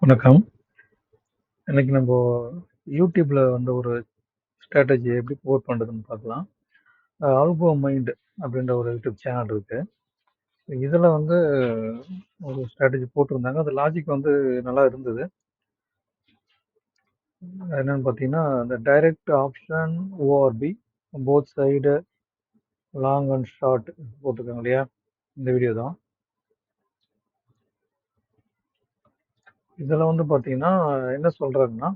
வணக்கம். இன்னைக்கு நம்ம யூடியூப்ல வந்து ஒரு ஸ்ட்ராட்டஜி எப்படி போஸ்ட் பண்றதுன்னு பார்க்கலாம். ஆல்போ மைண்ட் அப்படின்ற ஒரு யூடியூப் சேனல் இருக்கு. இதுல வந்து ஒரு ஸ்ட்ராட்டஜி போட்டிருந்தாங்க. அது லாஜிக் வந்து நல்லா இருந்தது. என்னன்னு பார்த்தீங்கன்னா, இந்த direct option ORP both side long and short போட்டிருக்காங்க இல்லையா? இந்த வீடியோ தான். இதுல வந்து பார்த்தீங்கன்னா என்ன சொல்றாங்கன்னா,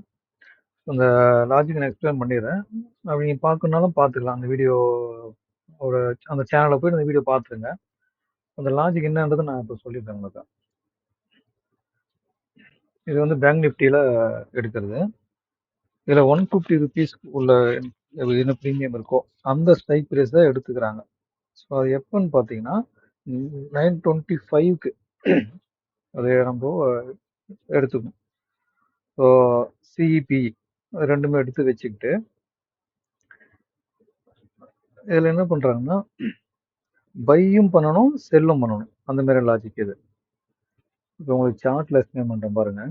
அந்த லாஜிக் நான் எக்ஸ்பிளைன் பண்ணிடுறேன். அப்படி நீங்க பார்க்கணும்னாலும் பார்த்துக்கலாம். அந்த வீடியோ ஒரு அந்த சேனல்ல போய் அந்த வீடியோ பார்த்துருங்க. அந்த லாஜிக் என்னன்றதை நான் இப்போ சொல்லிடுறேன் உங்களுக்கு. இது வந்து பேங்க் நிஃப்டியில எடுக்கிறது. இதுல 150 ருபீஸ் உள்ள என்ன ப்ரீமியம் இருக்கோ அந்த ஸ்ட்ரைக் ப்ரைஸ் தான் எடுத்துக்கிறாங்க. ஸோ அது எப்பன்னு பார்த்தீங்கன்னா 925க்கு அதை நம்ம எடுத்துக்கணும். ஸோ சிஇபி ரெண்டுமே எடுத்து வச்சுக்கிட்டு இதில் என்ன பண்ணுறாங்கன்னா பையும் பண்ணணும் செல்லும் பண்ணணும். அந்த மாதிரி லாஜிக் இது. இப்போ உங்களுக்கு சார்ட்ல எக்ஸ்பிளைன் பண்ணுறேன் பாருங்க.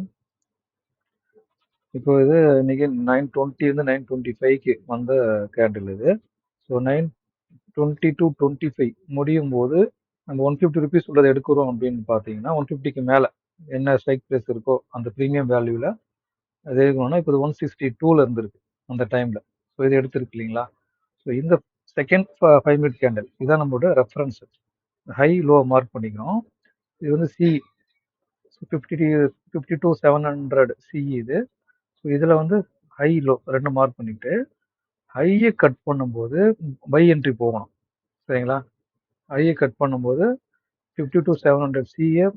இப்போ இது இன்னைக்கு 920 இருந்து 925க்கு வந்த கேண்டில் இது. ஸோ 922.25 முடியும் போது நம்ம 150 ருபீஸ் உள்ளதை எடுக்கிறோம் அப்படின்னு பார்த்தீங்கன்னா 150க்கு மேலே என்ன ஸ்ட்ரைக் ப்ரைஸ் இருக்கோ அந்த ப்ரீமியம் வேல்யூவில் அது இருக்கணும்னா இப்போ 162ல இருந்திருக்கு அந்த டைமில். ஸோ இது எடுத்துருக்கு இல்லைங்களா? ஸோ இந்த செகண்ட் 5 மினிட் கேண்டில் இதான் நம்மளோட ரெஃபரன்ஸ். ஹை லோ மார்க் பண்ணிக்கிறோம். இது வந்து சி 52,700 சி இது. ஸோ இதில் வந்து ஹை லோ ரெண்டு மார்க் பண்ணிட்டு ஹையை கட் பண்ணும்போது பை என்ட்ரி போகணும். சரிங்களா? ஹையை கட் பண்ணும்போது 52,700 சியை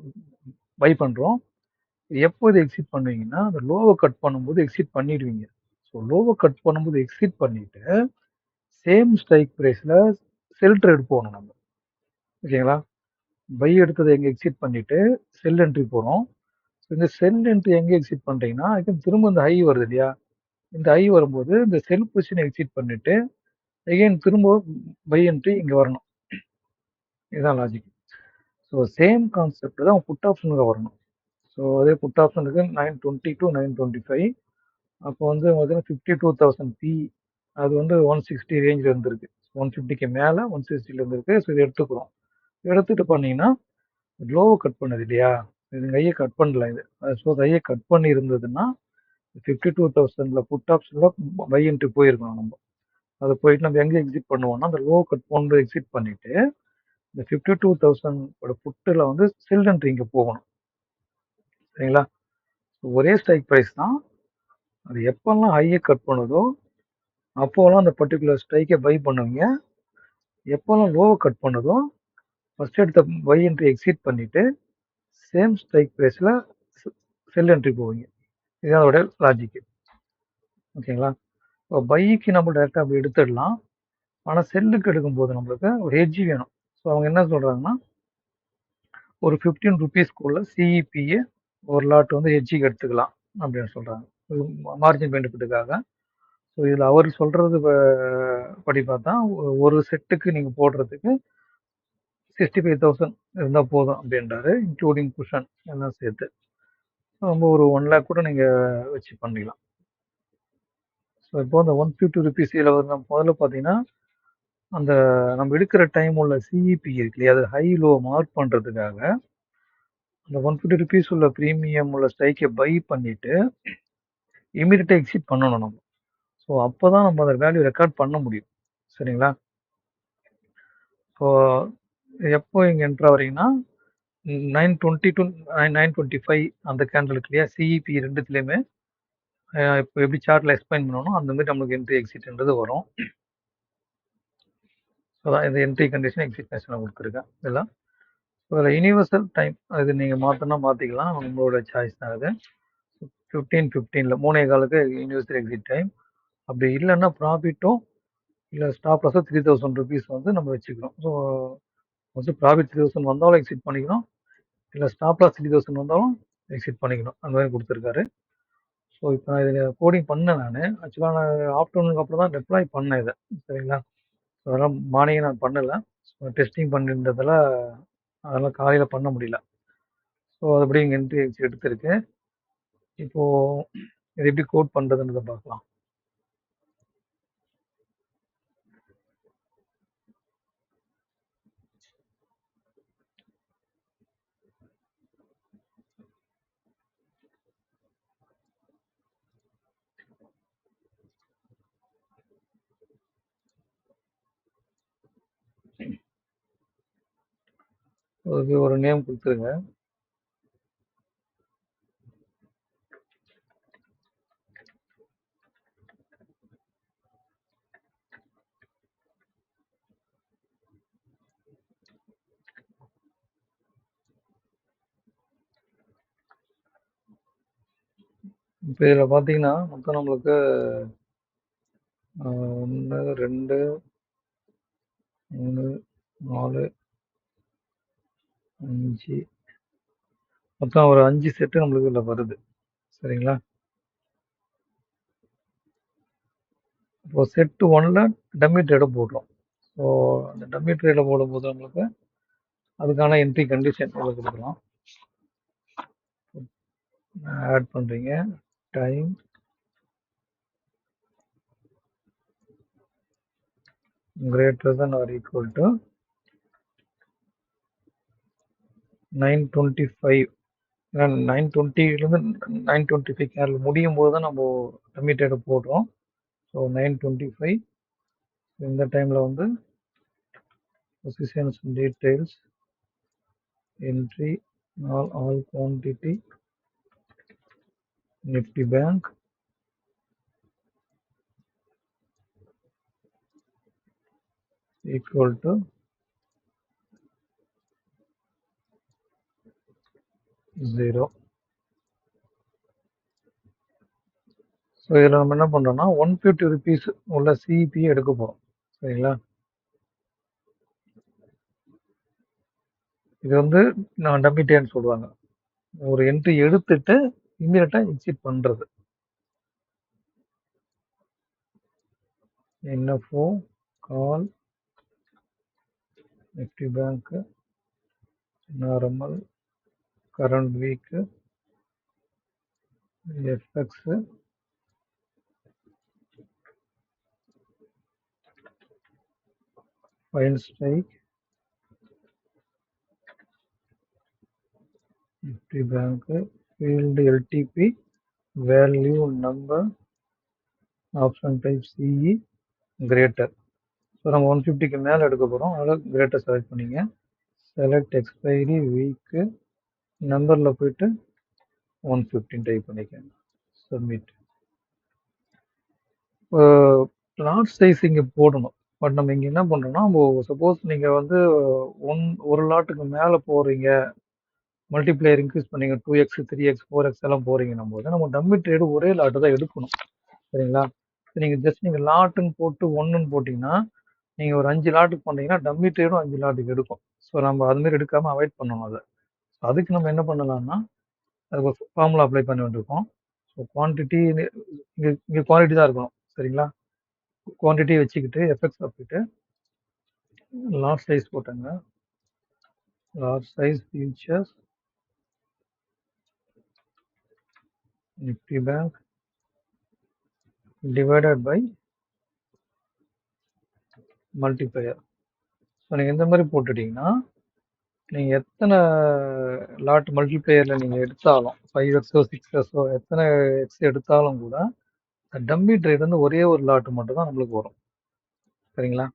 பை பண்ணுறோம். எப்போ இது எக்ஸிட் பண்ணுவீங்கன்னா அந்த லோவை கட் பண்ணும்போது எக்ஸிட் பண்ணிடுவீங்க. ஸோ லோவை கட் பண்ணும்போது எக்ஸிட் பண்ணிட்டு சேம் ஸ்ட்ரைக் ப்ரைஸில் செல் ட்ரேட் போகணும் நம்ம. ஓகேங்களா? பை எடுத்ததை எங்கே எக்ஸிட் பண்ணிட்டு செல் என்ட்ரி போகிறோம். இந்த செல் என்ட்ரி எங்கே எக்ஸிட் பண்ணுறீங்கன்னா திரும்ப இந்த ஹை வருது இல்லையா? இந்த ஹை வரும்போது இந்த செல் பொசிஷனை எக்ஸிட் பண்ணிட்டு அகைன் திரும்ப பை என்ட்ரி இங்கே வரணும். இதுதான் லாஜிக். ஸோ சேம் கான்செப்ட் தான் புட் ஆப்ஷனுக்கு வரணும். ஸோ அதே புட் ஆப்ஷனுக்கு 920 to 925 அப்போ வந்து பார்த்தீங்கன்னா 52,000 பி அது வந்து 160 ரேஞ்சில் இருந்திருக்கு. 150க்கு மேலே 160ல இருந்திருக்கு. ஸோ இதை எடுத்துக்கிறோம். எடுத்துட்டு பண்ணீங்கன்னா லோவை கட் பண்ணது இல்லையா? இது கையை கட் பண்ணல இது. ஸோ கையை கட் பண்ணி இருந்ததுன்னா 52,000ல புட் ஆப்ஷனில் பை என்ட்ரி போயிருக்கணும் நம்ம. அதை போயிட்டு நம்ம எங்கே எக்ஸிட் பண்ணுவோம்னா அந்த லோ கட் பண்ணி எக்ஸிட் பண்ணிட்டு இந்த 52,000 புட்டில் வந்து செல் என்ட்ரி இங்கே போகணும். சரிங்களா? ஒரே ஸ்ட்ரைக் ப்ரைஸ் தான். அது எப்பெல்லாம் ஹையை கட் பண்ணுதோ அப்போலாம் அந்த பர்டிகுலர் ஸ்ட்ரைக்கை பை பண்ணுவீங்க. எப்போல்லாம் லோவை கட் பண்ணுதோ ஃபர்ஸ்ட் எடுத்த பை என்ட்ரி எக்ஸிட் பண்ணிட்டு சேம் ஸ்ட்ரைக் ப்ரைஸில் செல் என்ட்ரி போவீங்க. இதுதான் அதோட லாஜிக்கு. ஓகேங்களா? இப்போ பைக்கு நம்ம டேரெக்டாக அப்படி எடுத்துடலாம். ஆனால் செல்லுக்கு எடுக்கும்போது நம்மளுக்கு ஒரு ஹெட்ஜ் வேணும். ஸோ அவங்க என்ன சொல்கிறாங்கன்னா ஒரு 15 ருபீஸ்க்குள்ள சிஇபியை ஒரு லாட் வந்து ஹெட்ஜுக்கு எடுத்துக்கலாம் அப்படின்னு சொல்கிறாங்க. மார்ஜின் பெனிஃபிட்டுக்காக. ஸோ இதில் அவர் சொல்கிறது படி பார்த்தா ஒரு செட்டுக்கு நீங்கள் போடுறதுக்கு 65,000 இருந்தால் போதும் அப்படின்றாரு. இன்க்ளூடிங் குஷன் எல்லாம் சேர்த்து நம்ம ஒரு 1 லேக் கூட நீங்கள் வச்சு பண்ணிக்கலாம். ஸோ இப்போ அந்த 150 ருபீஸ் இதில் நம்ம முதல்ல பார்த்தீங்கன்னா அந்த நம்ம எடுக்கிற டைம் உள்ள சிஇபி இருக்கு இல்லையா? அது ஹை லோ மார்க் பண்ணுறதுக்காக அந்த 150 ருபீஸ் உள்ள ப்ரீமியம் உள்ள ஸ்ட்ரைக்கை பை பண்ணிட்டு இமீடியட்டாக எக்ஸிட் பண்ணணும் நம்ம. ஸோ அப்போ தான் நம்ம அந்த வேல்யூ ரெக்கார்ட் பண்ண முடியும். சரிங்களா? ஸோ எப்போ இங்கே என்ட்ரு ஆகிறீங்கன்னா 920 to 925 அந்த கேண்டில் இருக்கு இல்லையா? சிஇபி ரெண்டுத்துலேயுமே இப்போ எப்படி சார்ட்டில் எக்ஸ்பிளைன் பண்ணணும் அந்த மாதிரி நம்மளுக்கு என்ட்ரி எக்ஸிட்ன்றது வரும். ஸோ தான் இந்த என்ட்ரி கண்டிஷன் எக்ஸிட் கண்டிஷனை கொடுத்துருக்கேன் இதெல்லாம். ஸோ அதில் யூனிவர்சல் டைம் அது நீங்கள் மாற்றினா மாற்றிக்கலாம், உங்களோட சாய்ஸ் தான் அது. 15:15 3:15க்கு யூனிவர்சல் எக்ஸிட் டைம். அப்படி இல்லைன்னா ப்ராஃபிட்டும் இல்லை ஸ்டாப் லாஸோ 3,000 ருபீஸ் வந்து நம்ம வச்சுக்கிறோம். ஸோ ஃபஸ்ட்டு ப்ராஃபிட் 3,000 வந்தாலும் எக்ஸிட் பண்ணிக்கணும், இல்லை ஸ்டாப் லாஸ் 3,000 வந்தாலும் எக்ஸிட் பண்ணிக்கணும். அந்த மாதிரி கொடுத்துருக்காரு. ஸோ இப்போ நான் இதை கோடிங் பண்ணேன் நான். ஆக்சுவலாக நான் ஆஃப்டர்நூனுக்கு அப்புறம் தான் டெப்ளாய் பண்ணேன் இதை. சரிங்களா? ஸோ அதெல்லாம் மார்னிங்கே நான் பண்ணலை. ஸோ டெஸ்டிங் பண்ணின்றதால அதெல்லாம் காலையில் பண்ண முடியல. ஸோ அதுபடி இங்கே என்ட்ரி எடுத்திருக்கு. இப்போ இது எப்படி கோட் பண்றதுன்றத பார்க்கலாம். அதுக்கு ஒரு நேம் கொடுத்துருங்க. இப்போ இதில் பார்த்தீங்கன்னா மொத்தம் நம்மளுக்கு 1 2 3 4 5 மொத்தம் ஒரு 5 செட்டு நம்மளுக்கு இதில் வருது. சரிங்களா? இப்போ செட்டு 1ல் டம்மி ட்ரேடை போடுறோம். ஸோ அந்த டம்மி ட்ரேடை போடும்போது நம்மளுக்கு அதுக்கான என்ட்ரி கண்டிஷன் இதில் கொடுக்கலாம். ஆட் பண்ணுறீங்க. Time greater than or equal to 925. 920லேருந்து 925 கேரல் முடியும் போது தான் நம்ம டம்மி ட்ரேடை போடுறோம். ஸோ 925 இந்த டைமில் வந்து positions details entry all quantity Nifty bank equal to 0. So இதில் நம்ம என்ன பண்ணுறோம்னா 150 ருபீஸ் உள்ள சிபி எடுக்க போகிறோம். சரிங்களா? இது வந்து நான் டம்மி ட்ரேட்னு சொல்லுவாங்க. ஒரு என்ட்ரி எடுத்துட்டு இமீடியட்டாக எக்ஸிட் பண்ணுறது. NFO call Nifty bank normal current week FX fine strike Nifty bank field LTP value number option type CE greater. So நம்ம 150க்கு மேலே எடுக்க போகிறோம். அதில் கிரேட்டர் செலக்ட் பண்ணிங்க. செலக்ட் எக்ஸ்பைரி வீக்கு நம்பரில் போயிட்டு 115 டைப் பண்ணிக்கோங்க. சப்மிட். லாட் சைஸ் இங்கே போடணும். பட் நம்ம இங்கே என்ன பண்ணுறோம்னா சப்போஸ் நீங்கள் வந்து ஒரு லாட்டுக்கு மேலே போகிறீங்க, மல்டிப்ளேயர் இன்க்ரீஸ் பண்ணீங்க 2x 3x 4x எல்லாம் போகிறீங்கன்னும் போது நம்ம டம்மி ட்ரேடு ஒரே லாட்டு தான் எடுக்கணும். சரிங்களா? நீங்கள் ஜஸ்ட் நீங்கள் லாட்டுன்னு போட்டு 1ன்னு போட்டிங்கன்னா நீங்கள் ஒரு 5 லாட்டுக்கு பண்ணீங்கன்னா டம்மி ட்ரேடும் 5 லாட்டுக்கு எடுக்கும். ஸோ நம்ம அதுமாரி எடுக்காமல் அவாய்ட் பண்ணணும் அதை. அதுக்கு நம்ம என்ன பண்ணலாம்னா அதுக்கு ஒரு ஃபார்முலா அப்ளை பண்ணி வேண்டியிருக்கோம். ஸோ குவான்டிட்டி இங்கே குவான்டிட்டி தான் இருக்கணும். சரிங்களா? குவான்டிட்டி வச்சுக்கிட்டு எஃப்எக்ஸில் போயிட்டு லாட் சைஸ் போட்டாங்க. Lot size futures Nifty bank divided by multiplier. So நீங்கள் இந்த மாதிரி போட்டுட்டிங்கன்னா நீங்கள் எத்தனை லாட் மல்டிப்ளையரில் நீங்கள் எடுத்தாலும் 5xோ 6xோ எத்தனை எக்ஸ் எடுத்தாலும் கூட டம்மி ட்ரேட் வந்து ஒரே ஒரு லாட்டு மட்டும் தான் நம்மளுக்கு வரும். சரிங்களா?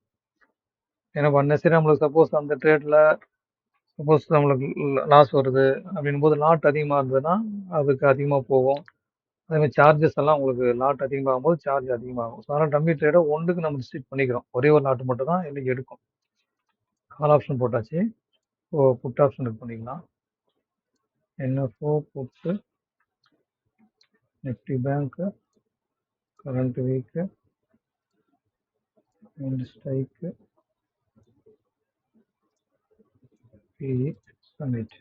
ஏன்னா அன்னெசரி நம்மளுக்கு சப்போஸ் அந்த ட்ரேடில் சப்போஸ் நம்மளுக்கு லாஸ் வருது அப்படின்னும் போது லாட் அதிகமாக இருந்ததுன்னா அதுக்கு அதிகமாக போகும். அதேமாதிரி சார்ஜஸ் எல்லாம் உங்களுக்கு லாட் அதிகமாகும் போது சார்ஜ் அதிகமாகும். ஸோ அதனால் டம்மி ட்ரேடை ஒன்றுக்கு நம்ம டிஸ்ட்ரிக்ட் பண்ணிக்கிறோம். ஒரே ஒரு லாட்டு மட்டும் தான் இன்னைக்கு எடுக்கும். கால் ஆப்ஷன் போட்டாச்சு. ஸோ புட் ஆப்ஷன் இது பண்ணிக்கலாம். NFO put Nifty bank current week strike PE submit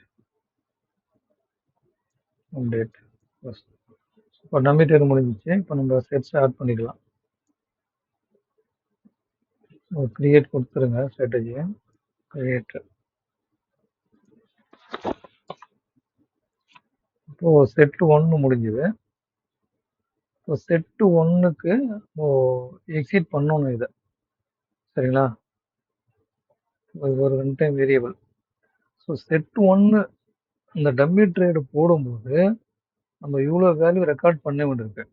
update. இப்போ டம்மி ட்ரேட் முடிஞ்சிச்சு. இப்போ நம்ம செட்ஸ் ஆட் பண்ணிக்கலாம். கிரியேட் கொடுத்துருங்க ஸ்ட்ராட்டஜியை. கிரியேட் இப்போ செட் 1 முடிஞ்சுது. இப்போ செட் 1க்கு இப்போ எக்ஸிட் பண்ணணும் இதை, சரிங்களா? இது ஒரு run time variable. So set 1 இந்த டம்மி ட்ரேடு போடும்போது நம்ம இவ்வளோ வேல்யூ ரெக்கார்ட் பண்ண வேண்டியிருக்கு.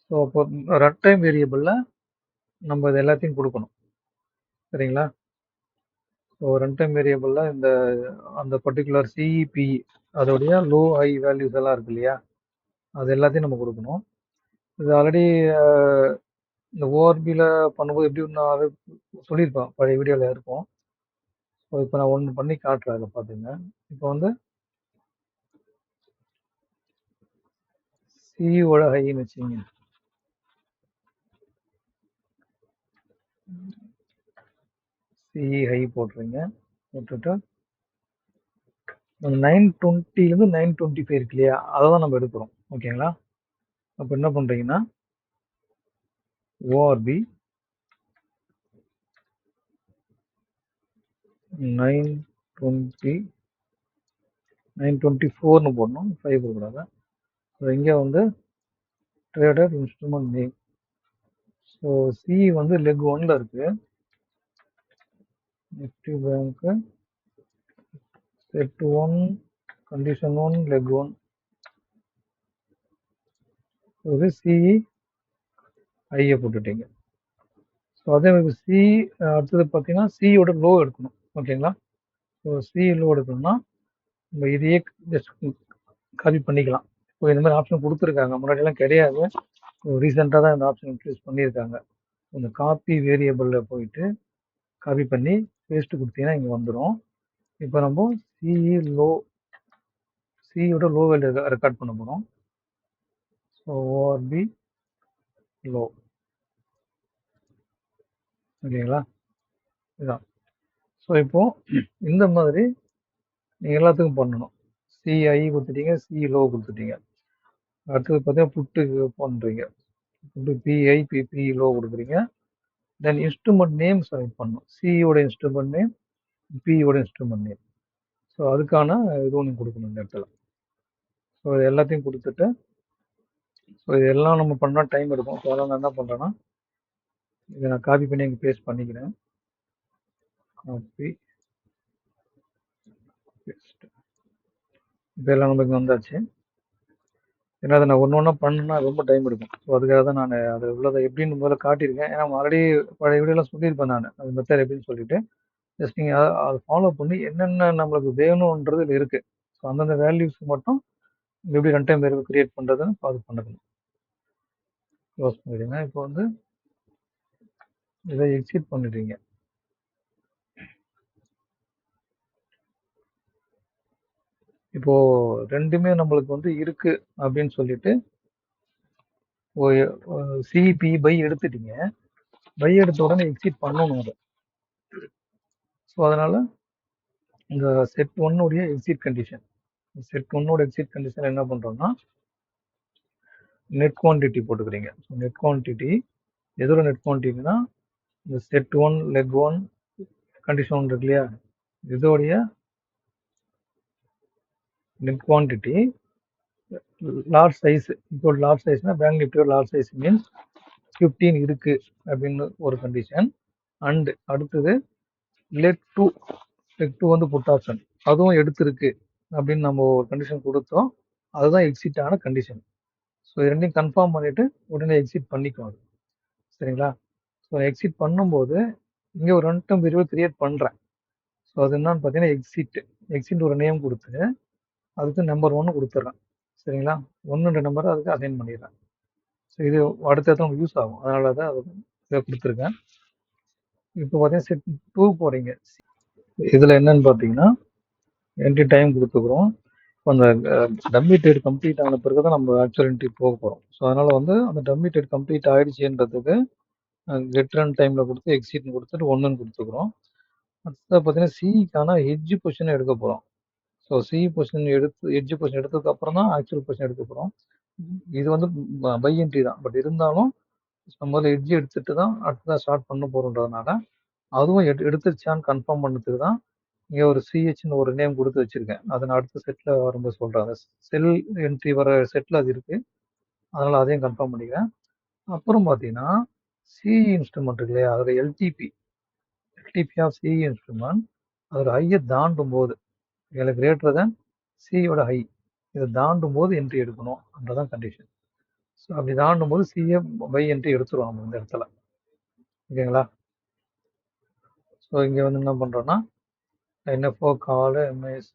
ஸோ அப்போ ரன் டைம் வேரியபிளில் நம்ம இது எல்லாத்தையும் கொடுக்கணும், சரிங்களா? ஸோ ரன் டைம் வேரியபிளில் அந்த பர்டிகுலர் சிஇபி அதோடைய லோ ஹை வேல்யூஸ் எல்லாம் இருக்கு இல்லையா, அது எல்லாத்தையும் நம்ம கொடுக்கணும். இது ஆல்ரெடி இந்த ஓஆர்பியில் பண்ணும்போது எப்படி நான் அது சொல்லியிருப்பேன், பழைய வீடியோவில் இருக்கும். ஸோ இப்போ நான் ஒன்று பண்ணி காட்டுறேன். அதில் பார்த்துங்க. இப்போ வந்து சிஇஓட ஹைன்னு வச்சுங்க. சிஇ ஹை போட்டுருங்க. போட்டுட்டு 920லேருந்து 925 இருக்கு இல்லையா, அதை தான் நம்ம எடுக்கிறோம், ஓகேங்களா? அப்போ என்ன பண்ணுறீங்கன்னா ஓஆர்பி 924ன்னு போடணும், 5 போடக்கூடாது. ஸோ இங்கே வந்து trader instrument name. So C வந்து லெக் 1ல் இருக்கு. நிஃப்டி பேங்க்கு செட் 1 கண்டிஷன் 1 லெக் 1. இது சிஇ ஐயை போட்டுட்டீங்க. ஸோ அதே மாதிரி சி அடுத்தது பார்த்தீங்கன்னா சியோட லோ எடுக்கணும், ஓகேங்களா? ஸோ சி லோ எடுக்கணும்னா நம்ம இதையே ஜஸ்ட் காப்பி பண்ணிக்கலாம். இப்போ இந்த மாதிரி ஆப்ஷன் கொடுத்துருக்காங்க, முன்னாடியெல்லாம் கிடையாது. ரீசெண்டாக தான் இந்த ஆப்ஷன் இன்ட்ரடியூஸ் பண்ணியிருக்காங்க. இந்த காப்பி வேரியபிளில் போயிட்டு காப்பி பண்ணி பேஸ்ட் கொடுத்தீங்கன்னா இங்கே வந்துடும். இப்போ நம்ம சியோட லோ வேல்யூ ரெக்கார்ட் பண்ண போகிறோம். ஸோ ஓஆர்பி லோ, ஓகேங்களா? இதுதான். ஸோ இப்போ இந்த மாதிரி நீங்கள் எல்லாத்துக்கும் பண்ணணும். சிஐ கொடுத்துட்டீங்க, சி லோ கொடுத்துட்டீங்க. அடுத்தது பார்த்தீங்கன்னா புட்டுக்கு பண்ணுறீங்க, புட்டு பிஐ பிபி லோ கொடுக்குறீங்க. தென் இன்ஸ்ட்ருமெண்ட் நேம் செலக்ட் பண்ணணும், சியோட இன்ஸ்ட்ருமெண்ட் நேம், பியோட இன்ஸ்ட்ருமெண்ட் நேம். ஸோ அதுக்கான இதுவும் நீங்கள் கொடுக்கணும் இந்த இடத்துல. ஸோ இது எல்லாத்தையும் கொடுத்துட்டு, ஸோ இதெல்லாம் நம்ம பண்ணால் டைம் எடுக்கும். ஸோ அதெல்லாம் நான் என்ன பண்ணுறேன்னா இதை நான் காப்பி பண்ணி இங்கே பேஸ்ட் பண்ணிக்கிறேன். Copy paste. இதெல்லாம் நமக்கு வந்தாச்சு. ஏன்னா அதை நான் ஒன்று ஒன்றா பண்ணணும்னா ரொம்ப டைம் எடுக்கும். ஸோ அதுக்காக தான் நான் அதை உள்ளதை எப்படின்னு முதல்ல காட்டியிருக்கேன். ஏன்னா ஆல்ரெடி பழைய வீடியோலாம் சொல்லியிருப்பேன் நான் அது மெத்தட் எப்படின்னு சொல்லிட்டு. ஜஸ்ட் நீங்கள் அதை ஃபாலோ பண்ணி என்னென்ன நம்மளுக்கு வேணுன்றது இதில் இருக்குது. ஸோ அந்தந்த வேல்யூஸ்க்கு மட்டும் எப்படி ரன் டைம் வேரியபிள் கிரியேட் பண்ணுறதுன்னு அது பண்ணணும். க்ளோஸ் பண்ணிடுங்க. இப்போ வந்து இதை எக்ஸிட் பண்ணிடுறீங்க. இப்போ ரெண்டுமே நம்மளுக்கு வந்து இருக்கு அப்படின்னு சொல்லிட்டு சிபி பை எடுத்துட்டீங்க. பை எடுத்த உடனே எக்ஸிட் பண்ணணும் அதை. ஸோ அதனால இந்த set 1 exit condition, set 1 exit condition என்ன பண்றோம்னா நெட் குவான்டிட்டி போட்டுக்கிறீங்க. ஸோ நெட் குவான்டிட்டி எதோட நெட் குவான்டிட்டினா இந்த செட் 1 லெக் 1 கண்டிஷன் 1 இருக்கு இல்லையா, இதோடைய நெட் குவான்டிட்டி லார்ஜ் சைஸ். இப்போ லார்ஜ் சைஸ்னா பேங்க் நிஃப்டியோட லார்ஜ் சைஸ் மீன்ஸ் 15 இருக்கு அப்படின்னு ஒரு கண்டிஷன். அண்ட் அடுத்தது லெக் 2 வந்து புட் ஆப்ஷன் அதுவும் எடுத்திருக்கு அப்படின்னு நம்ம ஒரு கண்டிஷன் கொடுத்தோம். அதுதான் எக்ஸிட் ஆன கண்டிஷன். ஸோ இது ரெண்டையும் கன்ஃபார்ம் பண்ணிட்டு உடனே எக்ஸிட் பண்ணிக்கும் அது, சரிங்களா? ஸோ எக்ஸிட் பண்ணும்போது இங்கே ஒரு ரன் டைம் வேரியபிள் கிரியேட் பண்ணுறேன். ஸோ அது என்னன்னு பார்த்தீங்கன்னா எக்ஸிட் ஒரு நேம் கொடுத்து அதுக்கு நம்பர் 1 கொடுத்துட்றேன், சரிங்களா? 1 நம்பர் அதுக்கு அசைன் பண்ணிடுறேன். ஸோ இது அடுத்தது உங்களுக்கு யூஸ் ஆகும், அதனால தான் அதை கொடுத்துருக்கேன். இப்போ பார்த்தீங்கன்னா செட் 2 போகிறீங்க. இதில் என்னன்னு பார்த்தீங்கன்னா என்ட்ரி டைம் கொடுத்துக்கிறோம். இப்போ அந்த டம்மி ட்ரேட் கம்ப்ளீட் ஆன பிறகு தான் நம்ம ஆக்சுவல் என்ட்ரி போக போகிறோம். ஸோ அதனால் வந்து அந்த டம்மி ட்ரேட் கம்ப்ளீட் ஆகிடுச்சுன்றதுக்கு கெட் ரன் டைமில் கொடுத்து எக்ஸிட்னு கொடுத்துட்டு 1ன்னு கொடுத்துக்கிறோம். அடுத்தது பார்த்தீங்கன்னா சிக்கான ஹெட்ஜ் பொசிஷனை எடுக்க போகிறோம். So C position hedge position எடுத்ததுக்கு அப்புறம் தான் ஆக்சுவல் பொசிஷன் எடுக்க போகிறோம். இது வந்து பை என்ட்ரி தான், பட் இருந்தாலும் முதல்ல ஹெட்ஜ் எடுத்துட்டு தான் அடுத்ததான் ஸ்டார்ட் பண்ண போகிறோன்றதுனால அதுவும் எடுத்துருச்சான்னு கன்ஃபார்ம் பண்ணதுக்கு தான் இங்கே ஒரு சிஹெச்னு ஒரு நேம் கொடுத்து வச்சிருக்கேன். அதை நான் அடுத்த செட்டில் வரும்போது சொல்கிறேன். அந்த செல் என்ட்ரி வர செட்டில் அது இருக்குது. அதனால் அதையும் கன்ஃபார்ம் பண்ணிக்கிறேன். அப்புறம் பார்த்தீங்கன்னா சிஇ இன்ஸ்ட்ருமெண்ட் இருக்கு இல்லையா, அதோட எல்டிபி ஆஃப் சிஇ இன்ஸ்ட்ருமெண்ட் அதோட ஹையை தாண்டும் போது கிரேட்டர் தேன் சியோட ஹை, இதை தாண்டும் போது என்ட்ரி எடுக்கணும் அப்படிதான் கண்டிஷன். ஸோ அப்படி தாண்டும் போது சிஏ பை என்ட்ரி எடுத்துருவோம் நம்ம இந்த இடத்துல. ஓகேங்களா? ஸோ இங்கே வந்து என்ன பண்ணுறோன்னா NFO call MIS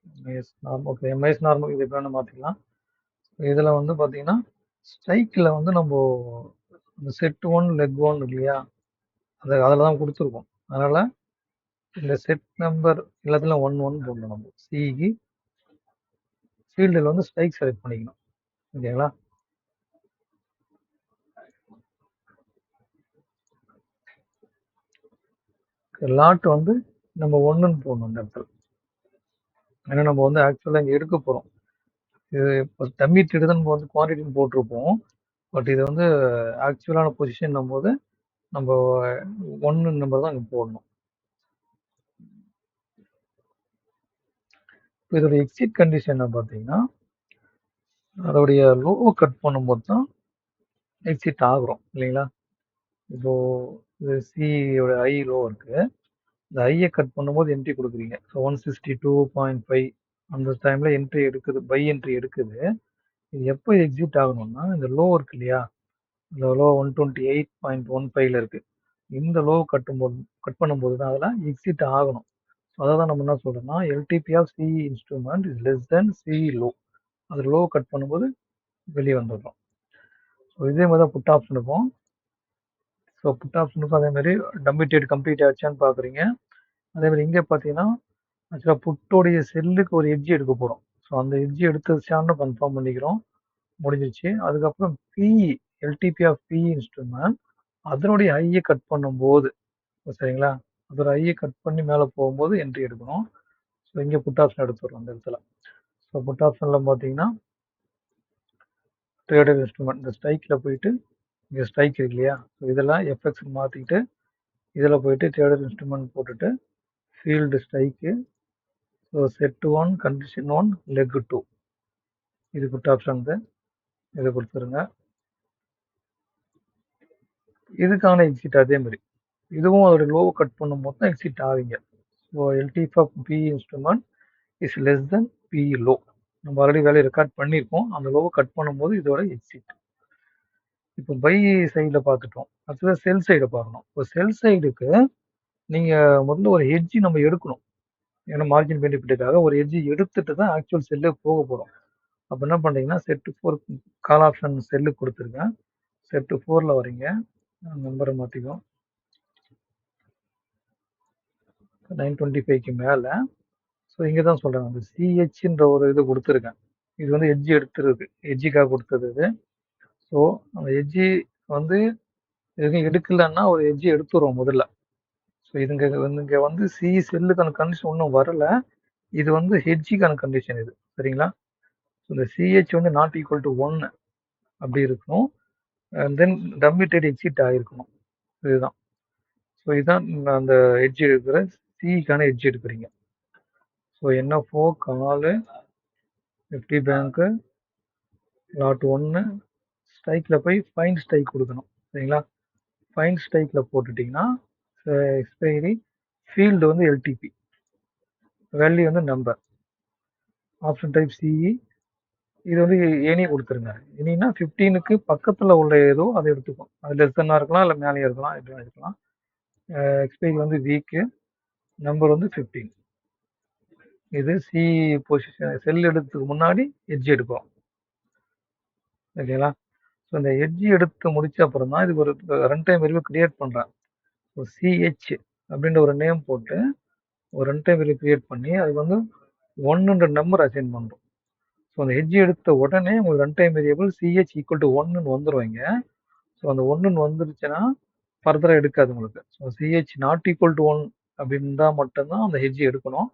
MIS normal. Okay, MIS normal இது எப்படி வேணும் மாற்றிக்கலாம். இதில் வந்து பார்த்தீங்கன்னா ஸ்ட்ரைக்கில் வந்து நம்ம இந்த செட் 1 லெக் 1 இல்லையா, அதில் தான் கொடுத்துருக்கோம். அதனால் இந்த செட் நம்பர் எல்லாத்துலையும் 1 போடணும். நம்ம சிஇக்கு ஃபீல்டில் வந்து ஸ்ட்ரைக் செலக்ட் பண்ணிக்கணும். ஓகேங்களா? லாட் வந்து நம்ம 1ன்னு போடணும் இந்த இடத்துல. ஏன்னா நம்ம வந்து ஆக்சுவலாக இங்கே எடுக்க போகிறோம். இது இப்போ டம்மி ட்ரேடு தான் நம்ம வந்து குவான்டிட்டின்னு போட்டிருப்போம். பட் இது வந்து ஆக்சுவலான பொசிஷன் போது நம்ம 1 நம்பர் தான் இங்கே போடணும். இப்போ இதோட எக்ஸிட் கண்டிஷன் என்ன பார்த்தீங்கன்னா, அதோடைய லோவை கட் பண்ணும்போது தான் எக்ஸிட் ஆகுறோம் இல்லைங்களா? இப்போ இது சியோட ஐ லோ இருக்கு. இந்த ஐயை கட் பண்ணும்போது என்ட்ரி கொடுக்குறீங்க. ஸோ 162.5 அந்த டைமில் என்ட்ரி எடுக்குது, பை என்ட்ரி எடுக்குது. இது எப்போ எக்ஸிட் ஆகணும்னா இந்த லோ இருக்கு இல்லையா, இந்த லோ 128.15 இருக்கு. இந்த லோ கட் பண்ணும்போது தான் அதெல்லாம் எக்ஸிட் ஆகணும். அதான் நம்ம என்ன சொல்றோம்னா LTP of CE instrument is less than CE low. அது லோ கட் பண்ணும்போது வெளியே வந்துடுறோம். ஸோ இதே மாதிரி தான் புட் ஆப்ஷனுக்கும். ஸோ புட் ஆப்ஷனுக்கும் அதே மாதிரி டம்மி ட்ரேட் கம்ப்ளீட் ஆச்சான்னு பார்க்குறீங்க. அதே மாதிரி இங்கே பார்த்தீங்கன்னா ஆக்சுவலாக புட்டோடைய செல்லுக்கு ஒரு எட்ஜ் எடுக்க போகிறோம். ஸோ அந்த எட்ஜ் எடுத்துச்சான்னு கன்ஃபார்ம் பண்ணிக்கிறோம். முடிஞ்சிச்சு. அதுக்கப்புறம் PE LTP of PE instrument அதனுடைய ஐயை கட் பண்ணும்போது, சரிங்களா, அதோட ஐயை கட் பண்ணி மேலே போகும்போது என்ட்ரி எடுக்கணும். ஸோ இங்கே புட் ஆப்ஷன் எடுத்துடுறோம் அந்த இடத்துல. ஸோ புட் ஆப்ஷனில் பார்த்தீங்கன்னா ட்ரேடட் இன்ஸ்ட்ருமெண்ட் இந்த ஸ்ட்ரைக்கில் போயிட்டு இங்கே ஸ்ட்ரைக் இருக்கு இல்லையா, ஸோ இதெல்லாம் எஃப்எக்ஸ் மாற்றிக்கிட்டு இதில் போயிட்டு ட்ரேடட் இன்ஸ்ட்ருமெண்ட் போட்டுட்டு field strike, so set 1 condition 1 leg 2 இது புட் ஆப்ஷன் இதை கொடுத்துருங்க. இதுக்கான எக்ஸிட் அதே மாதிரி இதுவும் அதோட லோவை கட் பண்ணும்போது தான் எக்ஸிட் ஆவீங்க. So LTF of B instrument is less than B low. நம்ம ஆல்ரெடி வேலையை ரெக்கார்ட் பண்ணியிருக்கோம். அந்த லோவை கட் பண்ணும்போது இதோட எக்ஸிட். இப்போ பை சைடில் பார்த்துட்டோம். அடுத்தது செல் சைடை பார்க்கணும். இப்போ செல் சைடுக்கு நீங்கள் முதல்ல ஒரு ஹெட்ஜி நம்ம எடுக்கணும். ஏன்னா மார்ஜின் பெனிஃபிட்டுக்காக ஒரு ஹெட்ஜி எடுத்துட்டு தான் ஆக்சுவல் செல்லு போக போகிறோம். அப்போ என்ன பண்ணுறீங்கன்னா செட்டு 4 கால் ஆப்ஷன் செல்லு கொடுத்துருக்கேன். செட்டு 4ல் வரீங்க, நம்பரை மாற்றிக்கும் 925க்கு மேலே. ஸோ இங்கே தான் சொல்கிறேன் அந்த சிஹெச்ன்ற ஒரு இது கொடுத்துருக்கேன். இது வந்து எட்ஜி எடுத்துருக்கு, எட்ஜிக்காக கொடுத்தது இது. ஸோ அந்த எட்ஜி வந்து எதுவும் எடுக்கலன்னா ஒரு எட்ஜி எடுத்துருவோம் முதல்ல. ஸோ இங்கே வந்து சி செல்லுக்கான கண்டிஷன் ஒன்றும் வரலை. இது வந்து ஹெட்ஜிக்கான கண்டிஷன் இது, சரிங்களா? ஸோ இந்த சிஹெச் வந்து நாட் ஈக்குவல் டு 1 அப்படி இருக்கணும். தென் டம்மி ட்ரேட் எக்ஸிட் ஆகிருக்கணும். இதுதான். ஸோ இதுதான் அந்த எட்ஜ் எடுக்கிற சிஇக்கான எட்ஜ் எடுக்கிறீங்க. ஸோ என்எஃப்ஓ காலு நிஃப்டி பேங்க்கு லாட் 1 ஸ்ட்ரைக்கில் போய் ஃபைன் ஸ்ட்ரைக் கொடுக்கணும், சரிங்களா? ஃபைன் ஸ்ட்ரைக்கில் போட்டுட்டிங்கன்னா எக்ஸ்பைரி ஃபீல்டு வந்து எல்டிபி, வேல்யூ வந்து நம்பர், ஆப்ஷன் டைப் சிஇ. இது வந்து எனி கொடுத்துருங்க. எனீனா 15க்கு பக்கத்தில் உள்ள ஏதோ அதை எடுத்துக்கும். அது லெஸ் தென்னாக இருக்கலாம், இல்லை மேலே இருக்கலாம், எப்படி இருக்கலாம். எக்ஸ்பைரி வந்து வீக்கு, நம்பர் வந்து 15. இது சி பொசிஷன் செல் எடுத்ததுக்கு முன்னாடி எட்ஜ் எடுக்கும், ஓகேங்களா? ஸோ இந்த எட்ஜ் எடுத்து முடிச்ச அப்புறம் தான் இதுக்கு ஒரு ரன் டைம் வேல்யூ கிரியேட் பண்ணுறேன். ஸோ சிஹெச் அப்படின்ற ஒரு நேம் போட்டு ஒரு ரன் டைம் வேல்யூ கிரியேட் பண்ணி அதுக்கு வந்து 1ன்ற நம்பர் அசைன் பண்ணுறோம். ஸோ அந்த எட்ஜ் எடுத்த உடனே உங்களுக்கு run time variable CH equal to 1ன்னு வந்துடுவாங்க. ஸோ அந்த 1ன்னு வந்துருச்சுன்னா ஃபர்தராக எடுக்காது உங்களுக்கு. So CH not equal to 1 அப்படின்னா மட்டும்தான் அந்த ஹெட்ஜ் எடுக்கணும்.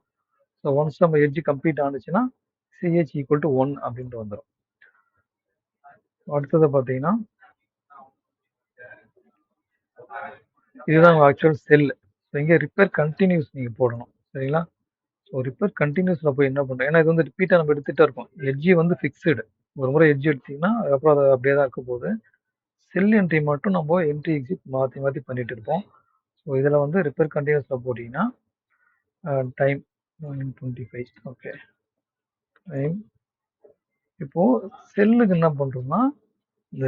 ஸோ ஒன்ஸ் நம்ம ஹெட்ஜ் கம்ப்ளீட் ஆனிச்சுன்னா சிஹெச் ஈக்குவல் டு 1 அப்படின்ட்டு வந்துடும். அடுத்தது பார்த்தீங்கன்னா இதுதான் ஆக்சுவல் செல். ஸோ இங்கே ரிப்பேர் கண்டினியூஸ் நீங்கள் போடணும். சரிங்களா? ஸோ ரிப்பேர் கண்டினியூஸில் போய் என்ன பண்ணுறோம், ஏன்னா இது வந்து ரிப்பீட்டாக நம்ம எடுத்துகிட்டே இருக்கோம். எட்ஜி வந்து ஃபிக்ஸ்டு. ஒரு முறை எட்ஜி எடுத்தீங்கன்னா அதுக்கப்புறம் அது அப்படியே தான் இருக்க போகுது. செல் என்ட்ரி மட்டும் நம்ம என்ட்ரி எக்ஸிட் மாற்றி மாற்றி பண்ணிட்டு இருப்போம். ஸோ இதில் வந்து ரிப்பேர் கண்டினியூஸில் போட்டிங்கன்னா டைம் 25. Okay, time. இப்போது செல்லுக்கு என்ன பண்ணுறோம்னா இந்த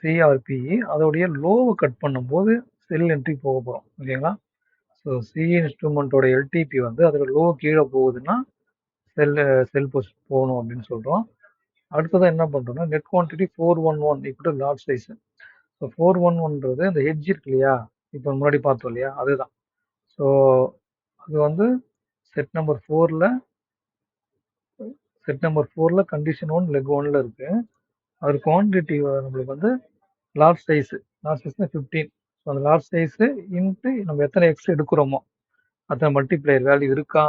சிஆர்பிஇ அதோடைய லோவை கட் பண்ணும்போது செல் என்ட்ரி போக போகிறோம். ஓகேங்களா? ஸோ இன்ஸ்ட்ருமெண்ட்டோட எல்டிபி வந்து அதில் லோ கீழே போகுதுன்னா செல் போஸ்ட் போகணும் அப்படின்னு சொல்கிறோம். அடுத்ததான் என்ன பண்ணுறோம்னா net quantity 411 equal lot size. So 411ன்றது இந்த ஹெட்ஜ் இருக்கு இல்லையா, இப்போ முன்னாடி பார்த்தோம் இல்லையா, அதுதான். ஸோ அது வந்து செட் நம்பர் 4ல் கண்டிஷன் 1 லெக் 1ல் இருக்கு. அது குவான்டிட்டி நம்மளுக்கு வந்து லாட் சைஸ்னா 15. ஸோ அந்த லாட் சைஸு இன்ட்டு நம்ம எத்தனை எக்ஸ் எடுக்கிறோமோ அத்தனை மல்டிப்ளையர் வேல்யூ இருக்கா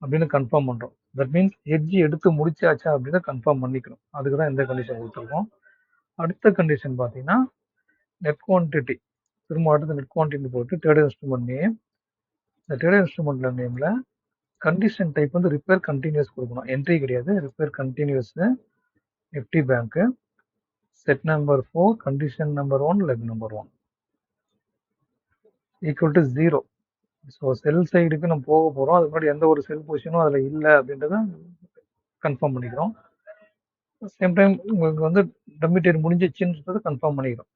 அப்படின்னு கன்ஃபார்ம் பண்ணுறோம். தட் மீன்ஸ் ஹெட்ஜ் எடுத்து முடிச்சாச்சா அப்படின்னு கன்ஃபார்ம் பண்ணிக்கணும். அதுக்கு தான் இந்த கண்டிஷன் கொடுத்துருக்கோம். அடுத்த கண்டிஷன் பார்த்தீங்கன்னா நெட் குவான்டிட்டி. திரும்ப அடுத்த நெட் குவான்டிட்டி போட்டு ட்ரேடர் இன்ஸ்ட்ருமெண்ட் நேம். இந்த ட்ரேடர் இன்ஸ்ட்ருமெண்ட்ல நேமில் கண்டிஷன் டைப் வந்து ரிப்பேர் கண்டினியூஸ் கொடுக்கணும். என்ட்ரி கிடையாது, ரிப்பேர் கண்டினியூஸ். நிஃப்டி பேங்க்கு set number 4 condition number 1 leg number 1 equal to 0. So sell சைடுக்கு நம்ம போக போகிறோம். அதுக்கு முன்னாடி எந்த ஒரு செல் பொசிஷனும் அதில் இல்லை அப்படின்றத கன்ஃபார்ம் பண்ணிக்கிறோம். சேம் டைம் உங்களுக்கு வந்து டம்மி ட்ரேட் முடிஞ்சிச்சுன்றதை கன்ஃபார்ம் பண்ணிக்கிறோம்.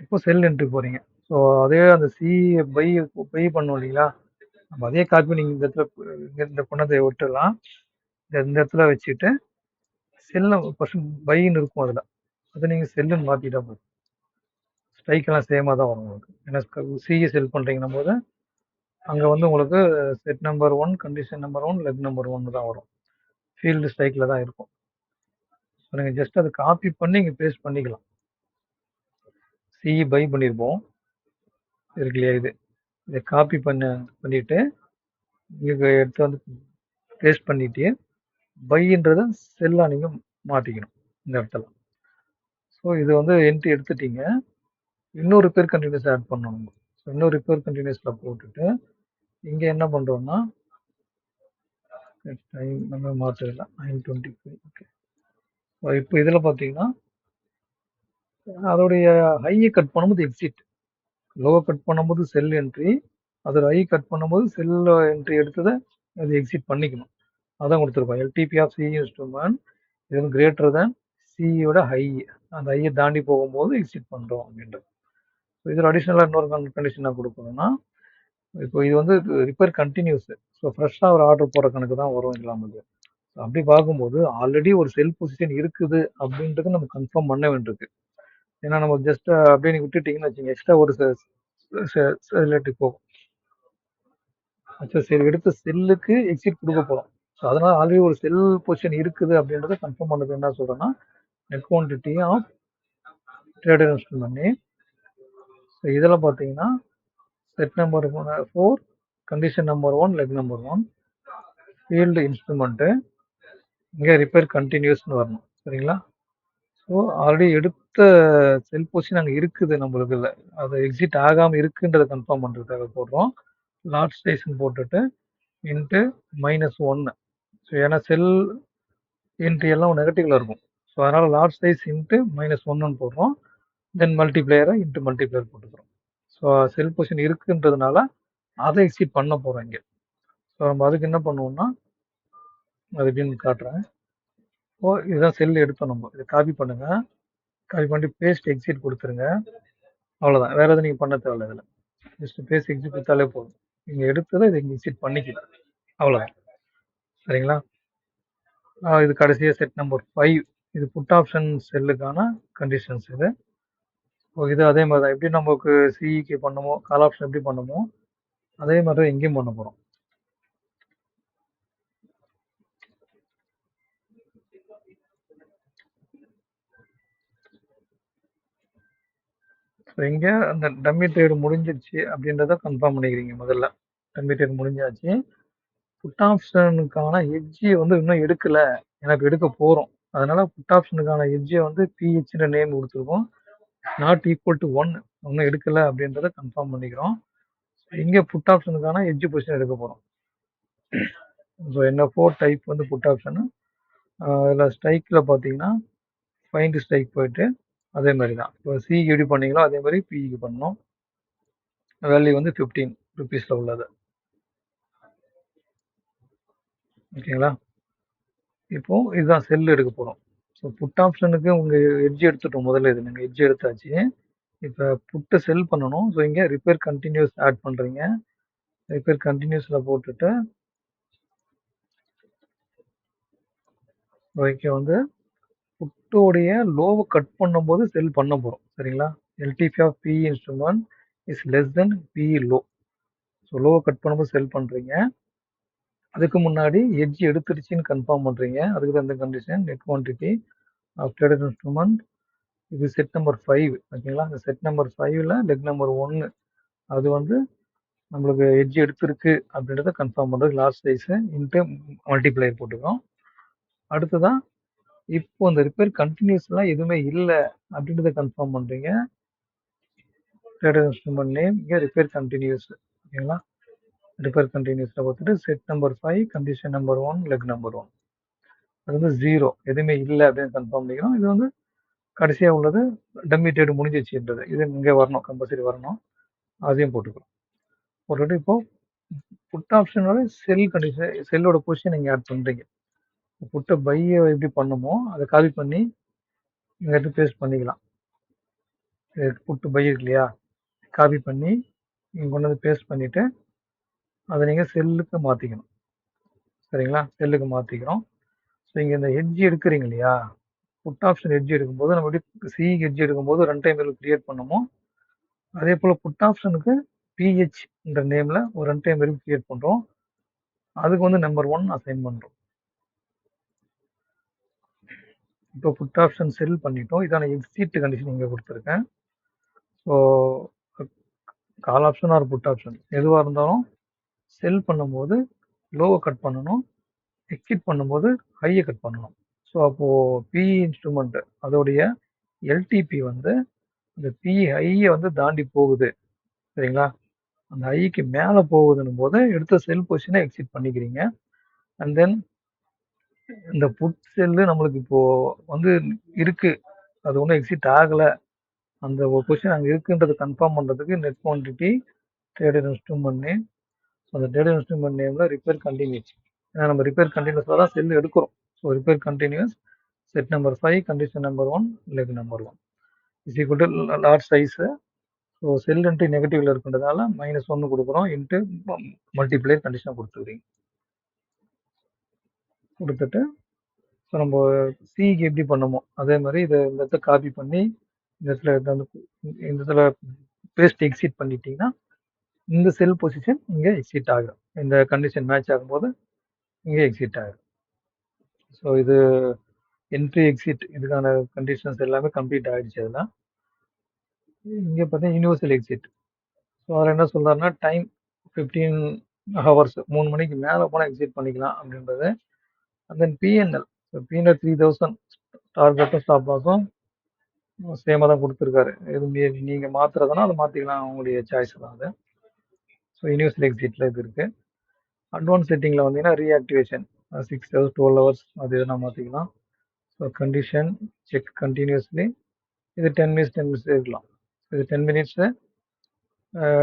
இப்போ செல் என்ட்ரி போகிறீங்க. ஸோ அதே அந்த பை பண்ணோம் இல்லைங்களா, நம்ம அதே காப்பி நீங்கள் இந்த இடத்துல இந்த கொண்டதை விட்டுடலாம். இந்த இடத்துல வச்சுட்டு செல்லை ஃபர்ஸ்ட் பைன்னு இருக்கும் அதில், அதை நீங்கள் செல்லுன்னு மாற்றிட்டா போதும். ஸ்ட்ரைக்கெல்லாம் சேமாக தான் வரும் உங்களுக்கு. ஏன்னா சிஏ செல் பண்ணுறீங்கன்னும் போது அங்கே வந்து உங்களுக்கு set number 1 condition number 1 leg number 1 தான் வரும். ஃபீல்டு ஸ்ட்ரைக்கில் தான் இருக்கும். ஸோ நீங்கள் ஜஸ்ட் அதை காப்பி பண்ணி இங்கே பேஸ்ட் பண்ணிக்கலாம். சிஇ பை பண்ணியிருப்போம் இருக்கு இல்லையா, இதை காப்பி பண்ணிட்டு இங்கே எடுத்து வந்து பேஸ்ட் பண்ணிட்டு பைன்றதை செல்லாக நீங்கள் மாற்றிக்கணும் இந்த இடத்துல. ஸோ இது வந்து என்ட்ரி எடுத்துட்டீங்க. இன்னொரு ரிப்பேர் கண்டினியூஸ் ஆட் பண்ணணும். ஸோ இன்னொரு ரிப்பேர் கண்டினியூஸில் போட்டுட்டு இங்கே என்ன பண்ணுறோம்னா டைம் நம்ம மாற்றல 9:25. ஓகே, இப்போ இதில் பார்த்தீங்கன்னா அதோடைய ஹையை கட் பண்ணும்போது எக்ஸிட், லோவை கட் பண்ணும்போது செல் என்ட்ரி, அதோட ஹை கட் பண்ணும்போது செல் என்ட்ரி எடுத்ததை அது எக்ஸிட் பண்ணிக்கணும். அதான் கொடுத்துருக்கோம். எல்டிபி ஆஃப் சிஇ இன்ஸ்ட்ருமெண்ட் இது வந்து கிரேட்டர் தேன் சிஇயோட ஹை, அந்த ஹையை தாண்டி போகும்போது எக்ஸிட் பண்ணுறோம் அப்படின்றது. இதில் அடிஷ்னலாக இன்னொரு கண்டிஷன் என்ன கொடுக்கணும்னா, இப்போ இது வந்து ரிப்பேர் கண்டினியூஸ். ஸோ ஃப்ரெஷ்ஷாக ஒரு ஆர்டர் போடுற கணக்கு தான் வரும் இல்லாமல். அப்படி பார்க்கும்போது ஆல்ரெடி ஒரு செல் பொசிஷன் இருக்குது அப்படின்றது நம்ம கன்ஃபார்ம் பண்ண வேண்டியிருக்கு. ஏன்னா நம்ம ஜஸ்ட் அப்படியே நீங்க விட்டுட்டீங்கன்னு வச்சுங்க, எக்ஸ்ட்ரா ஒரு ரிலேட்டிவ் போகும். சரி, எடுத்த செல்லுக்கு எக்ஸிட் கொடுக்க போகிறோம். ஸோ அதனால ஆல்ரெடி ஒரு செல் பொசிஷன் இருக்குது அப்படின்றத கன்ஃபார்ம் பண்ணது என்ன சொல்றேன்னா net quantity of trader instrument name. So இதில் பார்த்தீங்கன்னா set number 4 condition number 1 leg number 1 field instrument இங்கே ரிப்பேர் கண்டினியூஸ்னு வரணும். சரிங்களா? ஸோ ஆல்ரெடி எடுத்த செல் பொசிஷன் அங்கே இருக்குது நம்மளுக்கு, இல்லை அது எக்ஸிட் ஆகாமல் இருக்குன்றதை கன்ஃபார்ம் பண்ணுறதுக்காக போடுறோம். லாட் சைஸ்ன்னு போட்டுட்டு இன்ட்டு -1. ஸோ ஏன்னா செல் என்ட்ரி எல்லாம் நெகட்டிவ்ல இருக்கும். ஸோ அதனால் லாட் சைஸ் இன்ட்டு -1ன்னு போடுறோம். தென் மல்டிப்ளேயரை இன்ட்டு மல்டிப்ளேயர் போட்டுக்கிறோம். ஸோ செல் பொசிஷன் இருக்குன்றதுனால அதை எக்ஸிட் பண்ண போகிறோம் இங்கே. ஸோ நம்ம அதுக்கு என்ன பண்ணுவோம்னா அது எப்படின்னு காட்டுறேன். ஓ, இதுதான் செல் எடுத்தோம். நம்ம இதை காப்பி பண்ணுங்க, காப்பி பண்ணிட்டு பேஸ்ட் எக்ஸிட் கொடுத்துருங்க. அவ்வளோதான், வேற எதுவும் நீங்கள் பண்ண தேவையில்ல. இதில் ஜஸ்ட் பேஸ்ட் எக்ஸிட் கொடுத்தாலே போதும். நீங்கள் எடுத்ததை இதை எக்ஸிட் பண்ணிக்கலாம், அவ்வளோதான். சரிங்களா? இது கடைசியாக செட் நம்பர் 5. இது புட் ஆப்ஷன் செல்லுக்கான கண்டிஷன்ஸ் இது. இது அதே மாதிரி தான், எப்படி நமக்கு சிஇக்கு பண்ணுமோ கால் ஆப்ஷன் எப்படி பண்ணுமோ அதே மாதிரி தான் எங்கேயும் பண்ண போகிறோம். ஸோ இங்கே அந்த டம்மி ட்ரேடு முடிஞ்சிருச்சு அப்படின்றத கன்ஃபார்ம் பண்ணிக்கிறீங்க. முதல்ல டம்மி ட்ரேட் முடிஞ்சாச்சு. புட் ஆப்ஷனுக்கான எட்ஜியை வந்து இன்னும் எடுக்கலை, எனக்கு எடுக்க போகிறோம். அதனால புட் ஆப்ஷனுக்கான எட்ஜியை வந்து பிஹெச்ன்ற நேம் கொடுத்துருக்கோம். நாட் ஈக்குவல் டு 1 ஒன்றும் எடுக்கல அப்படின்றத கன்ஃபார்ம் பண்ணிக்கிறோம். இங்கே புட் ஆப்ஷனுக்கான எட்ஜ் பொசிஷன் எடுக்க போகிறோம். ஸோ என்ன டைப் வந்து புட் ஆப்ஷனு. இதில் ஸ்ட்ரைக்கில் பார்த்தீங்கன்னா ஃபைண்ட் ஸ்ட்ரைக் போயிட்டு அதே மாதிரி தான் இப்போ சிக்கு எப்படி பண்ணீங்களோ அதே மாதிரி பிக்கு பண்ணணும். வேல்யூ வந்து 15 ருபீஸில் உள்ளது. ஓகேங்களா? இப்போ இதுதான் செல் எடுக்க போகிறோம். ஸோ புட் ஆப்ஷனுக்கு உங்கள் எட்ஜ் எடுத்துட்டோம் முதல்ல. இது நீங்கள் எட்ஜ் எடுத்தாச்சு. இப்போ புட்டை செல் பண்ணணும். ஸோ இங்கே ரிப்பேர் கண்டினியூஸ் ஆட் பண்ணுறீங்க. ரிப்பேர் கண்டினியூஸில் போட்டுட்டு ஓகே வந்து புட்டோடைய லோவை கட் பண்ணும்போது செல் பண்ண போகிறோம். சரிங்களா? LTP of B instrument is less than B low. So லோவை கட் பண்ணும்போது செல் பண்ணுறீங்க. அதுக்கு முன்னாடி எட்ஜ் எடுத்துருச்சுன்னு கன்ஃபார்ம் பண்ணுறீங்க. அதுக்கு தான் இந்த condition net quantity of traded instrument இது செட் நம்பர் 5. ஓகேங்களா? இந்த செட் நம்பர் 5ல் லெக் நம்பர் 1 அது வந்து நம்மளுக்கு எட்ஜ் எடுத்திருக்கு அப்படின்றத கன்ஃபார்ம் பண்ணுறது லாஸ்ட் சைஸு இன்ட்டு மல்டிப்ளையர் போட்டுக்கோம். அடுத்ததான் இப்போ இந்த ரிப்பேர் கண்டினியூஸ்லாம் எதுவுமே இல்லை அப்படின்றத கன்ஃபார்ம் பண்ணுறீங்க. ட்ரேடட் இன்ஸ்ட்ருமெண்ட் நேம் இங்கே ரிப்பேர் கண்டினியூஸ். ஓகேங்களா? ரிப்பேர் கண்டினியூஸில் பார்த்துட்டு set number 5 condition number 1 leg number 1 அது வந்து 0 எதுவுமே இல்லை அப்படின்னு கன்ஃபார்ம் பண்ணிக்கிறோம். இது வந்து கடைசியாக உள்ளது டம்மி ட்ரேடு முடிஞ்சிச்சுன்றது. இது இங்கே வரணும், கம்பல்சரி வரணும். அதையும் போட்டுக்கிறோம். போட்டுட்டு இப்போ புட் ஆப்ஷனோட செல் கண்டிஷன் செல்லோட பொசிஷன் நீங்கள் ஆட் பண்ணுறீங்க. புட்டை பையை எப்படி பண்ணுமோ அதை காப்பி பண்ணி இங்கே எடுத்து பேஸ்ட் பண்ணிக்கலாம். புட்டு பை இருக்கு இல்லையா, காப்பி பண்ணி நீங்கள் கொண்டு வந்து பேஸ்ட் பண்ணிவிட்டு அதை நீங்கள் செல்லுக்கு மாற்றிக்கணும். சரிங்களா? செல்லுக்கு மாற்றிக்கிறோம். ஸோ இங்கே இந்த ஹெட்ஜ் எடுக்கிறீங்க இல்லையா, புட் ஆப்ஷன் ஹெட்ஜ் எடுக்கும்போது நம்ம எப்படி சி ஹெட்ஜ் எடுக்கும்போது ரன் டைம் கிரியேட் பண்ணுமோ அதே போல் புட் ஆப்ஷனுக்கு பிஹெச்ன்ற நேமில் ஒரு ரன் டைம் கிரியேட் பண்ணுறோம். அதுக்கு வந்து நம்பர் 1 அசைன் பண்ணுறோம். இப்போ புட் ஆப்ஷன் செல் பண்ணிட்டோம். இதான எக்ஸிட் கண்டிஷன் இங்கே கொடுத்துருக்கேன். So call option or put option எதுவாக இருந்தாலும் செல் பண்ணும்போது லோவை கட் பண்ணணும், எக்ஸிட் பண்ணும்போது ஹையை கட் பண்ணணும். ஸோ அப்போது பி இன்ஸ்ட்ருமெண்ட் அதோடைய எல்டிபி வந்து அந்த பி ஹையை வந்து தாண்டி போகுது. சரிங்களா? அந்த ஐக்கு மேலே போகுதுன்னும் போது எடுத்த செல் பொசிஷனை எக்ஸிட் பண்ணிக்கிறீங்க. அண்ட் தென் இந்த புட் செல்லு நம்மளுக்கு இப்போ வந்து இருக்கு, அது ஒன்றும் எக்ஸிட் ஆகலை, அந்த ஒரு பொசிஷன் அங்கே இருக்குன்றது கன்ஃபார்ம் பண்ணுறதுக்கு net quantity traded instrument name. அந்த ட்ரேடட் இன்ஸ்ட்ருமெண்ட் நேமில் ரிப்பேர் கண்டினியூஸ். ஏன்னா நம்ம ரிப்பேர் கண்டினியூஸாக தான் செல் எடுக்கிறோம். So repair continues set number 5 condition number 1 leg number 1 is equal to large size. So sell into நெகட்டிவ்ல இருக்கின்றதால -1 கொடுக்குறோம் இன்ட்டு மல்டிப்ளை கண்டிஷனை கொடுத்துக்கிறீங்க. கொடுத்துட்டு ஸோ நம்ம சிக்கு எப்படி பண்ணுமோ அதே மாதிரி இதை இந்த இடத்துல காப்பி பண்ணி இந்த இடத்துல இந்த இடத்துல பேஸ்ட் எக்ஸிட் பண்ணிட்டீங்கன்னா இந்த செல் பொசிஷன் இங்கே எக்ஸிட் ஆகும். இந்த கண்டிஷன் மேட்ச் ஆகும்போது இங்கே எக்ஸிட் ஆகும். ஸோ இது என்ட்ரி எக்ஸிட் இதுக்கான கண்டிஷன்ஸ் எல்லாமே கம்ப்ளீட் ஆகிடுச்சு. அதெல்லாம் இங்கே பார்த்தீங்கன்னா யூனிவர்சல் எக்ஸிட். ஸோ அதில் என்ன சொல்கிறாருன்னா டைம் 15 ஹவர்ஸ் 3 மணிக்கு மேலே போனால் எக்ஸிட் பண்ணிக்கலாம் அப்படின்றது. அண்ட் தென் பிஎன்எல் 3000 டார்கெட்டும் ஸ்டாப் லாஸும் சேமாக தான் கொடுத்துருக்காரு. எது நீங்கள் மாற்றுறதுனா அதை மாற்றிக்கலாம், அவங்களுடைய சாய்ஸ் தான் அது. ஸோ யூனிவர்சல் எக்ஸிட்டில் இது இருக்குது. அட்வான்ஸ் செட்டிங்கில் வந்தீங்கன்னா ரீஆக்டிவேஷன் 6 ஹவர்ஸ் 12 ஹவர்ஸ் அது எதுனா மாற்றிக்கலாம். ஸோ கண்டிஷன் செக் கண்டினியூஸ்லி இது 10 மினிட்ஸ் இருக்கலாம். இது 10 மினிட்ஸு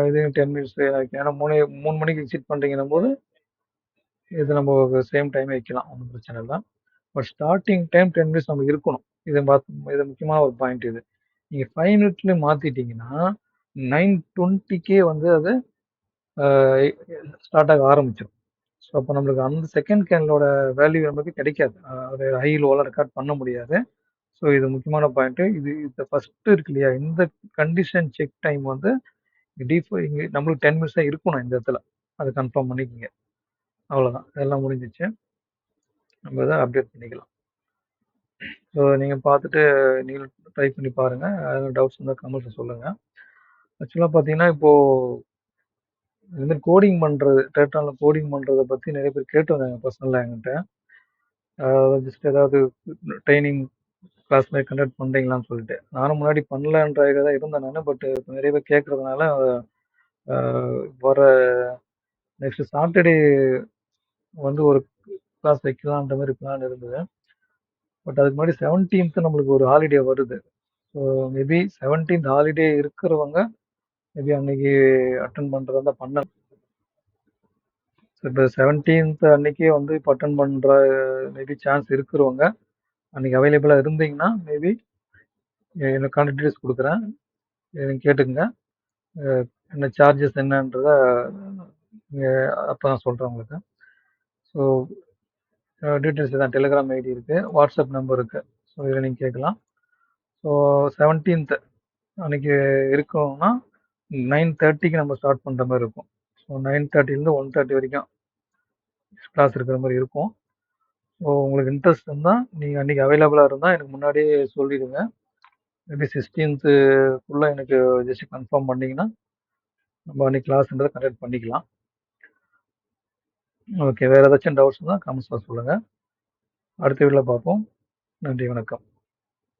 இது 10 மினிட்ஸ். ஏன்னா 3 மணிக்கு எக்ஸிட் பண்ணுறீங்கன்னும் போது இது நம்ம சேம் டைம் வைக்கலாம், ஒன்றும் பிரச்சனை இல்லை. பட் ஸ்டார்டிங் டைம் 10 மினிட்ஸ் நமக்கு இருக்கணும். இது முக்கியமான ஒரு பாயிண்ட். இது நீங்கள் 5 மினிட்ஸ்லேயே மாற்றிட்டீங்கன்னா 9:20க்கே வந்து அது ஸ்டார்ட் ஆக ஆரம்பிச்சிடும். ஸோ அப்போ நம்மளுக்கு அந்த செகண்ட் கேனலோட வேல்யூ நமக்கு கிடைக்காது, அது ஹை லோவெல்லாம் ரெக்கார்ட் பண்ண முடியாது. ஸோ இது முக்கியமான பாயிண்ட்டு. இது ஃபஸ்ட்டு இருக்கு இல்லையா, இந்த கண்டிஷன் செக் டைம் வந்து இங்கே நம்மளுக்கு 10 மினிட்ஸ் தான் இருக்கணும் இந்த இடத்துல, அதை கன்ஃபார்ம் பண்ணிக்கோங்க. அவ்வளோதான், இதெல்லாம் முடிஞ்சிச்சு. நம்ம இதை அப்டேட் பண்ணிக்கலாம். ஸோ நீங்கள் பார்த்துட்டு நீங்கள் ட்ரை பண்ணி பாருங்கள். அதில் டவுட்ஸ் இருந்தால் கமெண்ட்ஸில் சொல்லுங்கள். ஆக்சுவலாக பார்த்தீங்கன்னா இப்போது இது மாதிரி கோடிங் பண்ணுறது, டேட்டாவில் கோடிங் பண்ணுறதை பற்றி நிறைய பேர் கேட்டு வந்தாங்க பர்சனலாக என்கிட்ட. ஜஸ்ட் ஏதாவது ட்ரைனிங் கிளாஸ் மாதிரி கண்டக்ட் பண்ணுறீங்களான்னு சொல்லிட்டு. நானும் முன்னாடி பண்ணலன்ற இதில் தான் இருந்தேன் நான். பட் இப்போ நிறைய பேர் கேட்கறதுனால வர நெக்ஸ்ட் சாட்டர்டே வந்து ஒரு கிளாஸ் வைக்கலான்ற மாதிரி பிளான் இருந்தது. பட் அதுக்கு முன்னாடி 17th நம்மளுக்கு ஒரு ஹாலிடே வருது. ஸோ மேபி 17th ஹாலிடே இருக்கிறவங்க மேபி அன்னைக்கு அட்டன் பண்ணுறதா இருந்தால் பண்ணலாம். ஸோ இப்போ 17th அன்னைக்கே வந்து இப்போ அட்டன் பண்ணுற மேபி சான்ஸ் இருக்கிறவங்க அன்னைக்கு அவைலபிளாக இருந்தீங்கன்னா மேபி எனக்கு கான்டாக்ட் டீடைல்ஸ் கொடுக்குறேன், கேட்டுக்குங்க. என்ன சார்ஜஸ் என்னன்றத அப்போ நான் சொல்கிறேன் உங்களுக்கு. ஸோ டீட்டெயில்ஸ் தான் டெலிகிராம் ஐடி இருக்குது, வாட்ஸ்அப் நம்பர் இருக்குது. ஸோ இதில் நீங்கள் கேட்கலாம். ஸோ 17th அன்னைக்கு இருக்கோம்னா 9:30க்கு நம்ம ஸ்டார்ட் பண்ணுற மாதிரி இருக்கும். ஸோ 9:30லேருந்து 1:30 வரைக்கும் கிளாஸ் இருக்கிற மாதிரி இருக்கும். ஸோ உங்களுக்கு இன்ட்ரெஸ்ட் இருந்தால் நீங்கள் அன்றைக்கி அவைலபிளாக இருந்தால் எனக்கு முன்னாடியே சொல்லிடுங்க. மேபி 16th எனக்கு ஜஸ்ட் கன்ஃபார்ம் பண்ணிங்கன்னா நம்ம அன்றைக்கி கிளாஸ்ன்றதை கண்டக்ட் பண்ணிக்கலாம். ஓகே, வேறு ஏதாச்சும் டவுட்ஸ் இருந்தால் கமெண்ட்ஸில் சொல்லுங்கள். அடுத்த வீடியோவில் பார்ப்போம். நன்றி, வணக்கம்.